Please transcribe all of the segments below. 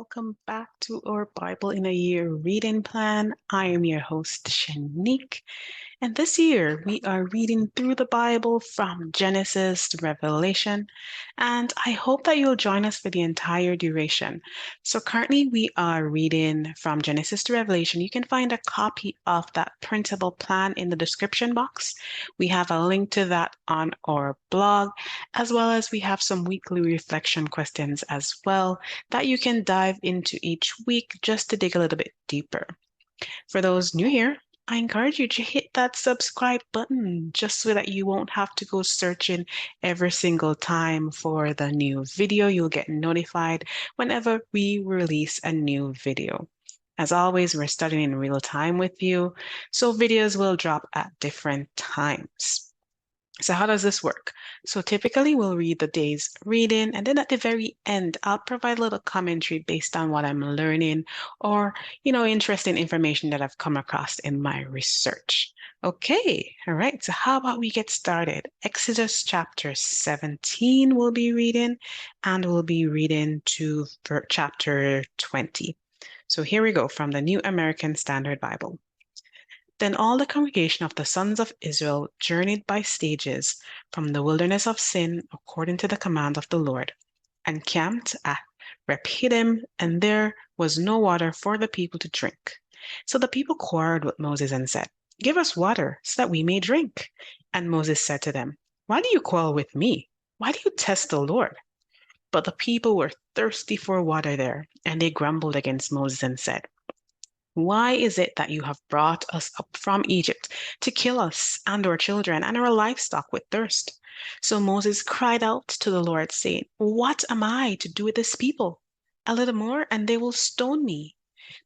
welcome back to our Bible in a Year reading plan. I am your host, Shanique, and this year we are reading through the Bible from Genesis to Revelation, and I hope that you'll join us for the entire duration. So currently we are reading from Genesis to Revelation. You can find a copy of that printable plan in the description box. We have a link to that on our blog, as well as we have some weekly reflection questions as well that you can dive into each week just to dig a little bit deeper. For those new here, I encourage you to hit that subscribe button just so that you won't have to go searching every single time for the new video. You'll get notified whenever we release a new video. As always, we're studying in real time with you, so videos will drop at different times. So how does this work? So typically we'll read the day's reading, and then at the very end, I'll provide a little commentary based on what I'm learning or, interesting information that I've come across in my research. Okay, all right. So how about we get started? Exodus chapter 17 we'll be reading, and we'll be reading to chapter 20. So here we go from the New American Standard Bible. Then all the congregation of the sons of Israel journeyed by stages from the wilderness of Sin according to the command of the Lord, and camped at Rephidim, and there was no water for the people to drink. So the people quarreled with Moses and said, "Give us water so that we may drink." And Moses said to them, "Why do you quarrel with me? Why do you test the Lord?" But the people were thirsty for water there, and they grumbled against Moses and said, "Why is it that you have brought us up from Egypt to kill us and our children and our livestock with thirst?" So Moses cried out to the Lord, saying, "What am I to do with this people? A little more, and they will stone me."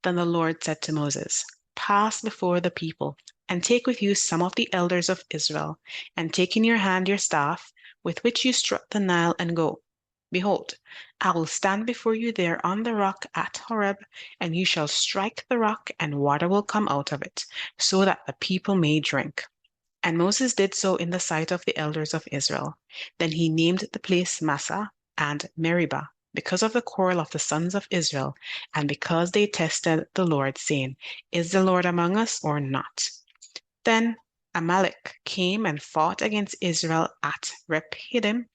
Then the Lord said to Moses, "Pass before the people, and take with you some of the elders of Israel, and take in your hand your staff, with which you struck the Nile, and go. Behold, I will stand before you there on the rock at Horeb, and you shall strike the rock, and water will come out of it, so that the people may drink." And Moses did so in the sight of the elders of Israel. Then he named the place Massah and Meribah, because of the quarrel of the sons of Israel, and because they tested the Lord, saying, "Is the Lord among us or not?" Then Amalek came and fought against Israel at Rephidim.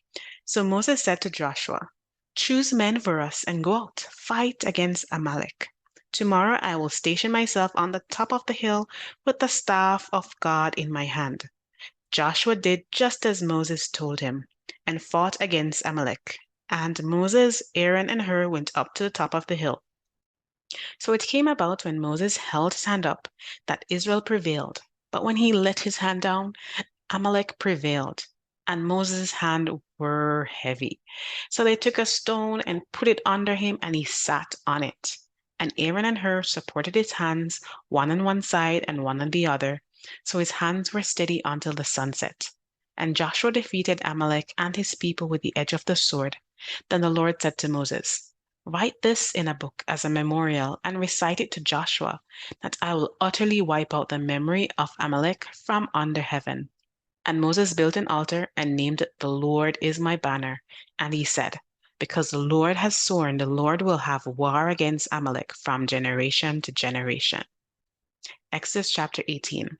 So Moses said to Joshua, "Choose men for us and go out, fight against Amalek. Tomorrow I will station myself on the top of the hill with the staff of God in my hand." Joshua did just as Moses told him and fought against Amalek. And Moses, Aaron, and Hur went up to the top of the hill. So it came about when Moses held his hand up that Israel prevailed. But when he let his hand down, Amalek prevailed, and Moses' hand were heavy. So they took a stone and put it under him, and he sat on it. And Aaron and Hur supported his hands, one on one side and one on the other, so his hands were steady until the sunset. And Joshua defeated Amalek and his people with the edge of the sword. Then the Lord said to Moses, "Write this in a book as a memorial and recite it to Joshua, that I will utterly wipe out the memory of Amalek from under heaven." And Moses built an altar and named it "The Lord is my banner." And he said, "Because the Lord has sworn, the Lord will have war against Amalek from generation to generation." Exodus chapter 18.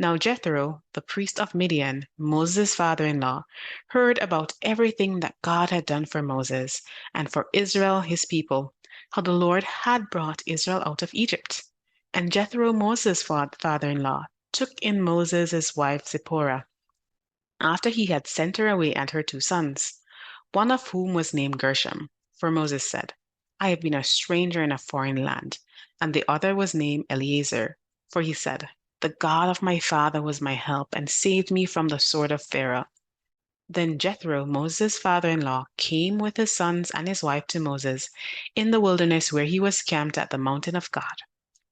Now Jethro, the priest of Midian, Moses' father-in-law, heard about everything that God had done for Moses and for Israel, his people, how the Lord had brought Israel out of Egypt. And Jethro, Moses' father-in-law, took in Moses' wife Zipporah, after he had sent her away and her two sons, one of whom was named Gershom. For Moses said, "I have been a stranger in a foreign land." And the other was named Eleazar, for he said, "The God of my father was my help and saved me from the sword of Pharaoh." Then Jethro, Moses' father-in-law, came with his sons and his wife to Moses in the wilderness where he was camped at the mountain of God.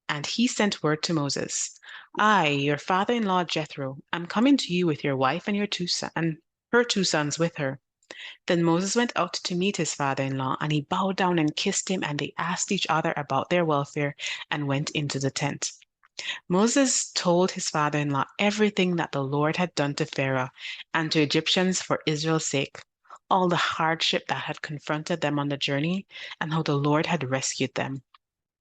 And he sent word to Moses, "I, your father-in-law Jethro, am coming to you with your wife and her two sons with her." Then Moses went out to meet his father-in-law, and he bowed down and kissed him, and they asked each other about their welfare and went into the tent. Moses told his father-in-law everything that the Lord had done to Pharaoh and to Egyptians for Israel's sake, all the hardship that had confronted them on the journey, and how the Lord had rescued them.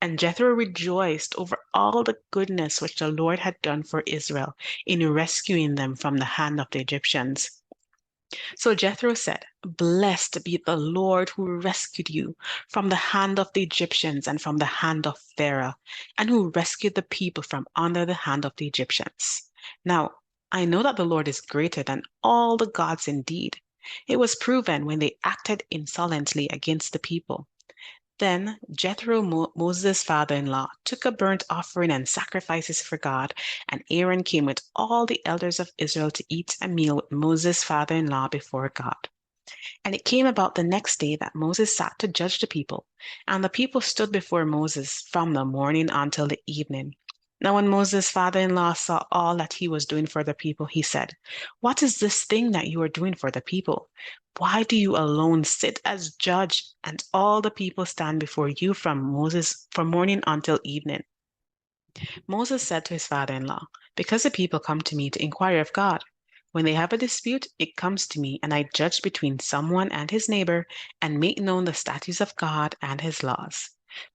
And Jethro rejoiced over all the goodness which the Lord had done for Israel in rescuing them from the hand of the Egyptians. So Jethro said, "Blessed be the Lord who rescued you from the hand of the Egyptians and from the hand of Pharaoh, and who rescued the people from under the hand of the Egyptians. Now, I know that the Lord is greater than all the gods indeed. It was proven when they acted insolently against the people. Then Jethro, Moses' father-in-law, took a burnt offering and sacrifices for God, and Aaron came with all the elders of Israel to eat a meal with Moses' father-in-law before God. And it came about the next day that Moses sat to judge the people, and the people stood before Moses from the morning until the evening. Now, when Moses' father-in-law saw all that he was doing for the people, he said, "What is this thing that you are doing for the people? Why do you alone sit as judge, and all the people stand before you from morning until evening?" Moses said to his father-in-law, "Because the people come to me to inquire of God. When they have a dispute, it comes to me, and I judge between someone and his neighbor and make known the statutes of God and his laws."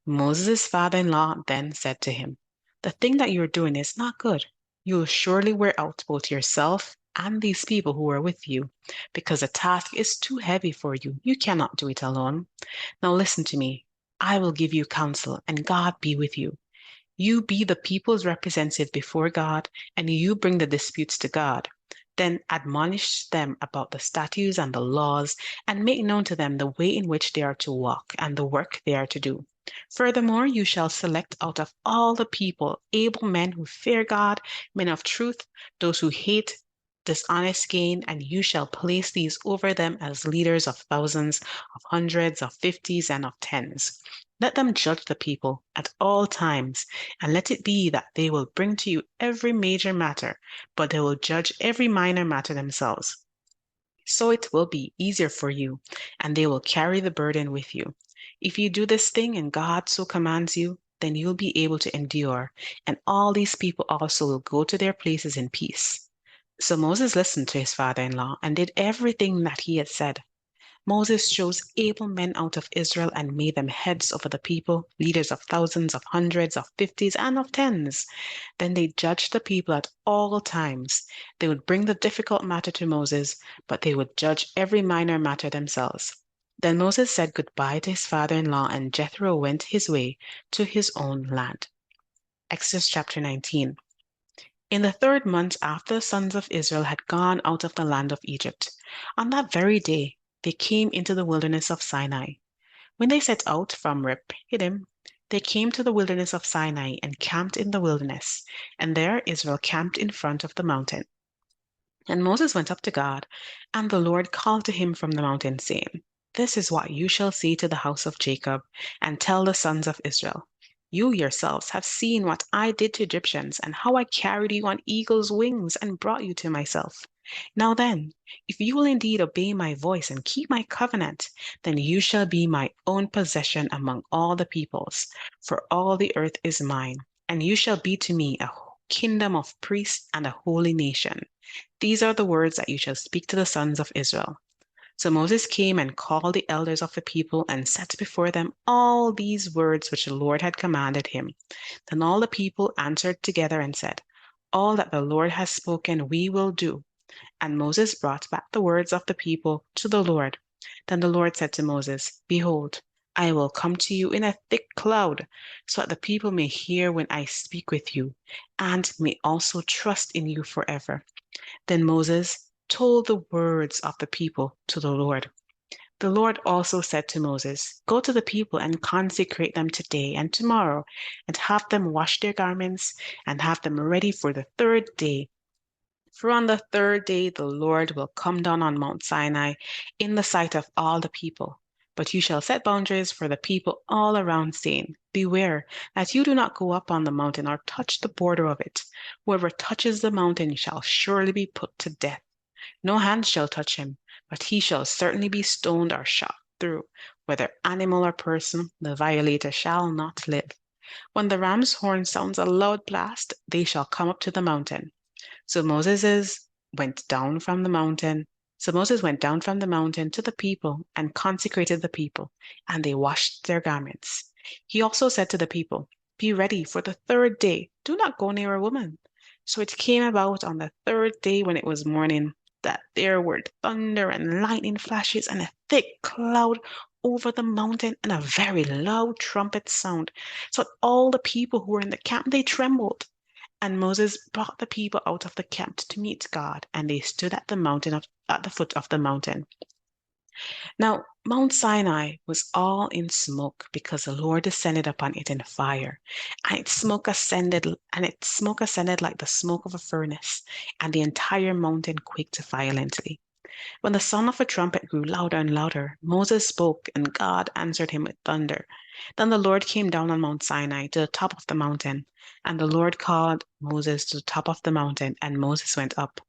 Moses' father-in-law then said to him, "The thing that you are doing is not good. You will surely wear out both yourself and these people who are with you, because the task is too heavy for you. You cannot do it alone. Now listen to me. I will give you counsel, and God be with you. You be the people's representative before God, and you bring the disputes to God. Then admonish them about the statutes and the laws, and make known to them the way in which they are to walk and the work they are to do. Furthermore, you shall select out of all the people able men who fear God, men of truth, those who hate dishonest gain, and you shall place these over them as leaders of thousands, of hundreds, of fifties, and of tens. Let them judge the people at all times, and let it be that they will bring to you every major matter, but they will judge every minor matter themselves. So it will be easier for you, and they will carry the burden with you. If you do this thing and God so commands you, then you'll be able to endure, and all these people also will go to their places in peace." So Moses listened to his father-in-law and did everything that he had said. Moses chose able men out of Israel and made them heads over the people, leaders of thousands, of hundreds, of fifties, and of tens. Then they judged the people at all times. They would bring the difficult matter to Moses, but they would judge every minor matter themselves. Then Moses said goodbye to his father-in-law, and Jethro went his way to his own land. Exodus chapter 19. In the 3rd month after the sons of Israel had gone out of the land of Egypt, on that very day they came into the wilderness of Sinai. When they set out from Rephidim, they came to the wilderness of Sinai and camped in the wilderness, and there Israel camped in front of the mountain. And Moses went up to God, and the Lord called to him from the mountain, saying, "This is what you shall say to the house of Jacob, and tell the sons of Israel. You yourselves have seen what I did to Egyptians, and how I carried you on eagle's wings and brought you to myself. Now then, if you will indeed obey my voice and keep my covenant, then you shall be my own possession among all the peoples, for all the earth is mine, and you shall be to me a kingdom of priests and a holy nation. These are the words that you shall speak to the sons of Israel." So Moses came and called the elders of the people and set before them all these words which the Lord had commanded him. Then all the people answered together and said, "All that the Lord has spoken we will do." And Moses brought back the words of the people to the Lord. Then the Lord said to Moses, "Behold, I will come to you in a thick cloud, so that the people may hear when I speak with you, and may also trust in you forever." Then Moses told the words of the people to the Lord. The Lord also said to Moses, "Go to the people and consecrate them today and tomorrow, and have them wash their garments, and have them ready for the 3rd day. For on the 3rd day the Lord will come down on Mount Sinai in the sight of all the people. But you shall set boundaries for the people all around, saying, Beware that you do not go up on the mountain or touch the border of it. Whoever touches the mountain shall surely be put to death. No hand shall touch him, but he shall certainly be stoned or shot through. Whether animal or person, the violator shall not live. When the ram's horn sounds a loud blast, they shall come up to the mountain." So Moses went down from the mountain So Moses went down from the mountain to the people and consecrated the people, and they washed their garments. He also said to the people, "Be ready for the third day. Do not go near a woman." So it came about on the third day when it was morning that there were thunder and lightning flashes and a thick cloud over the mountain and a very loud trumpet sound. So all the people who were in the camp, they trembled. And Moses brought the people out of the camp to meet God, and they stood at the foot of the mountain. Now Mount Sinai was all in smoke because the Lord descended upon it in fire, and its smoke ascended like the smoke of a furnace, and the entire mountain quaked violently. When the sound of a trumpet grew louder and louder, Moses spoke, and God answered him with thunder. Then the Lord came down on Mount Sinai to the top of the mountain, and the Lord called Moses to the top of the mountain, and Moses went up.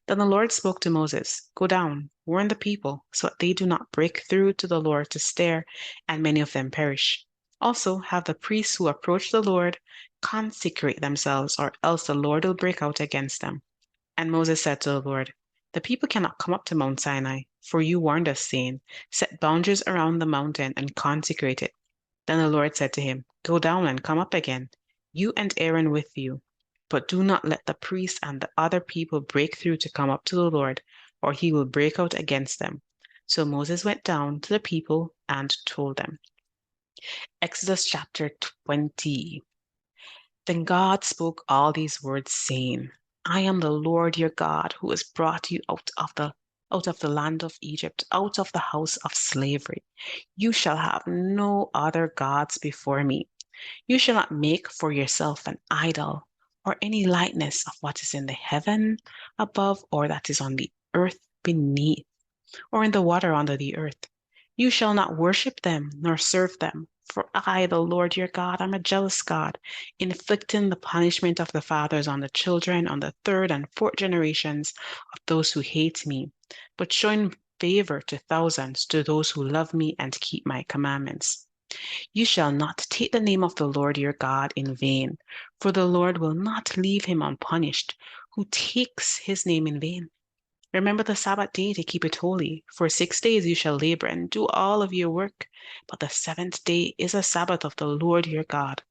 Then the Lord spoke to Moses, "Go down, warn the people, so that they do not break through to the Lord to stare, and many of them perish. Also, have the priests who approach the Lord consecrate themselves, or else the Lord will break out against them." And Moses said to the Lord, "The people cannot come up to Mount Sinai, for you warned us, saying, 'Set boundaries around the mountain and consecrate it.'" Then the Lord said to him, "Go down and come up again, you and Aaron with you. But do not let the priests and the other people break through to come up to the Lord, or he will break out against them." So Moses went down to the people and told them. Exodus chapter 20. Then God spoke all these words, saying, "I am the Lord your God, who has brought you out of the land of Egypt, out of the house of slavery. You shall have no other gods before me. You shall not make for yourself an idol, or any likeness of what is in the heaven above, or that is on the earth beneath, or in the water under the earth. You shall not worship them nor serve them, for I, the Lord your God, am a jealous God, inflicting the punishment of the fathers on the children, on the third and fourth generations of those who hate me, but showing favor to thousands, to those who love me and keep my commandments. You shall not take the name of the Lord your God in vain, for the Lord will not leave him unpunished who takes his name in vain. Remember the Sabbath day to keep it holy. For 6 days you shall labor and do all of your work, but the seventh day is a Sabbath of the Lord your God.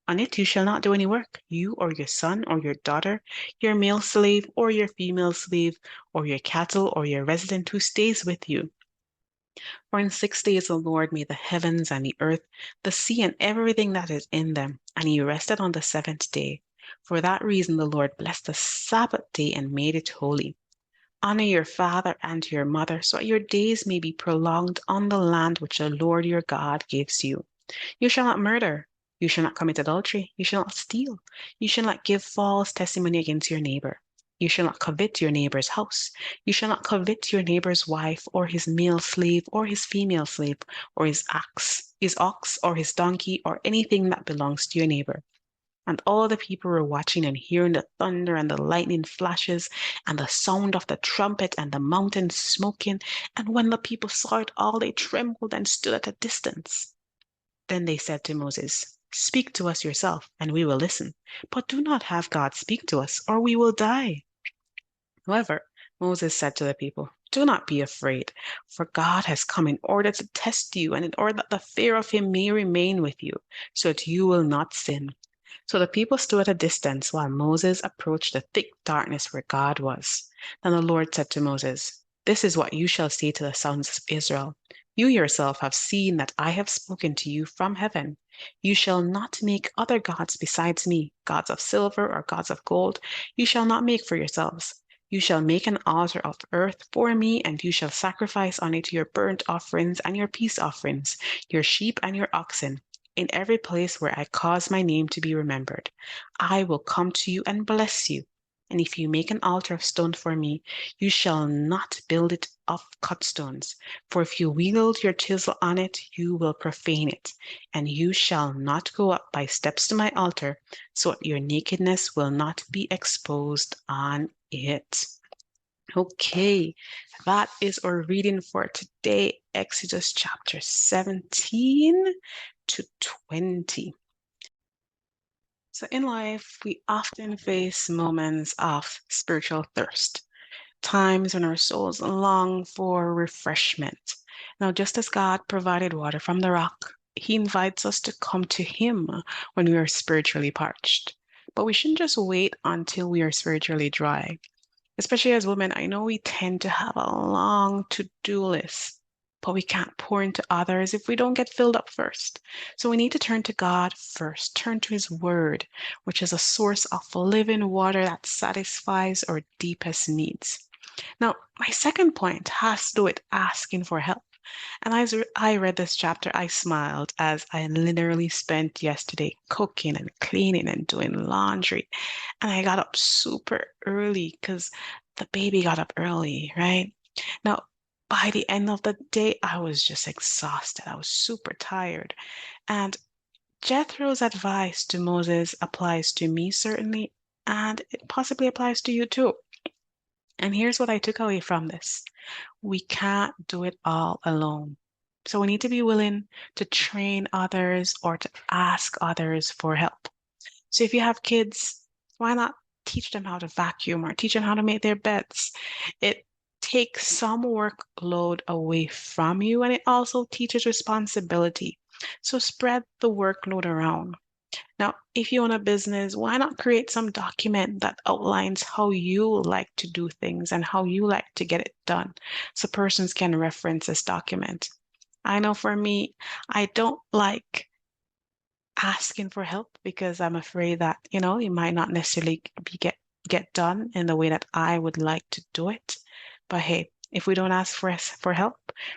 On it you shall not do any work, you or your son or your daughter, your male slave or your female slave, or your cattle or your resident who stays with you. For in 6 days the Lord made the heavens and the earth, the sea and everything that is in them, and he rested on the seventh day. For that reason the Lord blessed the Sabbath day and made it holy. Honor your father and your mother, so that your days may be prolonged on the land which the Lord your God gives you. You shall not murder. You shall not commit adultery. You shall not steal. You shall not give false testimony against your neighbor. You shall not covet your neighbor's house. You shall not covet your neighbor's wife, or his male slave, or his female slave, or his ox, or his donkey, or anything that belongs to your neighbor. And all the people were watching and hearing the thunder and the lightning flashes and the sound of the trumpet and the mountain smoking. And when the people saw it all, they trembled and stood at a distance. Then they said to Moses, "Speak to us yourself, and we will listen. But do not have God speak to us, or we will die." However, Moses said to the people, "Do not be afraid, for God has come in order to test you, and in order that the fear of him may remain with you, so that you will not sin." So the people stood at a distance while Moses approached the thick darkness where God was. Then the Lord said to Moses, "This is what you shall say to the sons of Israel. You yourself have seen that I have spoken to you from heaven. You shall not make other gods besides me, gods of silver or gods of gold. You shall not make for yourselves. You shall make an altar of earth for me, and you shall sacrifice on it your burnt offerings and your peace offerings, your sheep and your oxen, in every place where I cause my name to be remembered. I will come to you and bless you. And if you make an altar of stone for me, you shall not build it of cut stones. For if you wield your chisel on it, you will profane it. And you shall not go up by steps to my altar, so that your nakedness will not be exposed on it. Okay, that is our reading for today, Exodus chapter 17 to 20. So in life, we often face moments of spiritual thirst. times when our souls long for refreshment. Now, just as God provided water from the rock, He invites us to come to Him when we are spiritually parched. But we shouldn't just wait until we are spiritually dry. Especially as women, I know we tend to have a long to-do list, but we can't pour into others if we don't get filled up first. So we need to turn to God first, turn to His Word, which is a source of living water that satisfies our deepest needs. Now, my second point has to do with asking for help. And as I read this chapter, I smiled as I literally spent yesterday cooking and cleaning and doing laundry. And I got up super early because the baby got up early, right? Now, by the end of the day, I was just exhausted. I was super tired. And Jethro's advice to Moses applies to me, certainly, and it possibly applies to you too. And here's what I took away from this: we can't do it all alone. So we need to be willing to train others or to ask others for help. So if you have kids, why not teach them how to vacuum or teach them how to make their beds? It takes some workload away from you, and it also teaches responsibility. So spread the workload around. Now, if you own a business, why not create some document that outlines how you like to do things and how you like to get it done so persons can reference this document? I know for me, I don't like asking for help because I'm afraid that, it might not necessarily get done in the way that I would like to do it. But hey, if we don't ask for help,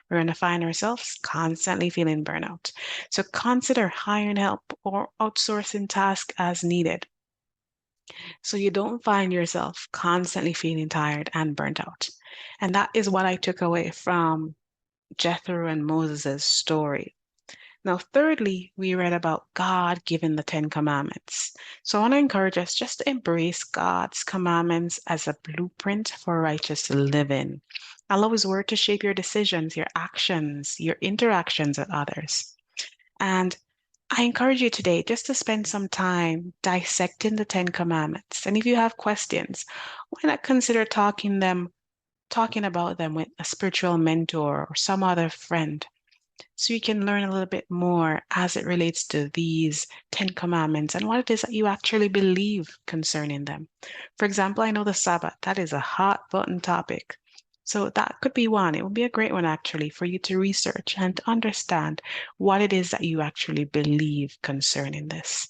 we're going to find ourselves constantly feeling burnout. So consider hiring help or outsourcing tasks as needed so you don't find yourself constantly feeling tired and burnt out. And that is what I took away from Jethro and Moses' story. Now, thirdly, we read about God giving the Ten Commandments. So I want to encourage us just to embrace God's commandments as a blueprint for righteous living. Allow His word to shape your decisions, your actions, your interactions with others. And I encourage you today just to spend some time dissecting the Ten Commandments. And if you have questions, why not consider talking about them with a spiritual mentor or some other friend, so you can learn a little bit more as it relates to these Ten Commandments and what it is that you actually believe concerning them. For example, I know the Sabbath, that is a hot button topic. So that could be one. It would be a great one actually for you to research and to understand what it is that you actually believe concerning this.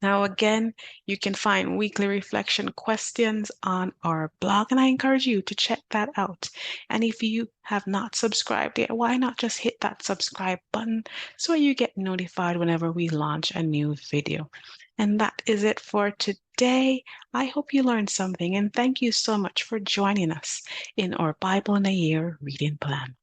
Now, again, you can find weekly reflection questions on our blog, and I encourage you to check that out. And if you have not subscribed yet, why not just hit that subscribe button so you get notified whenever we launch a new video. And that is it for today. I hope you learned something, and thank you so much for joining us in our Bible in a Year reading plan.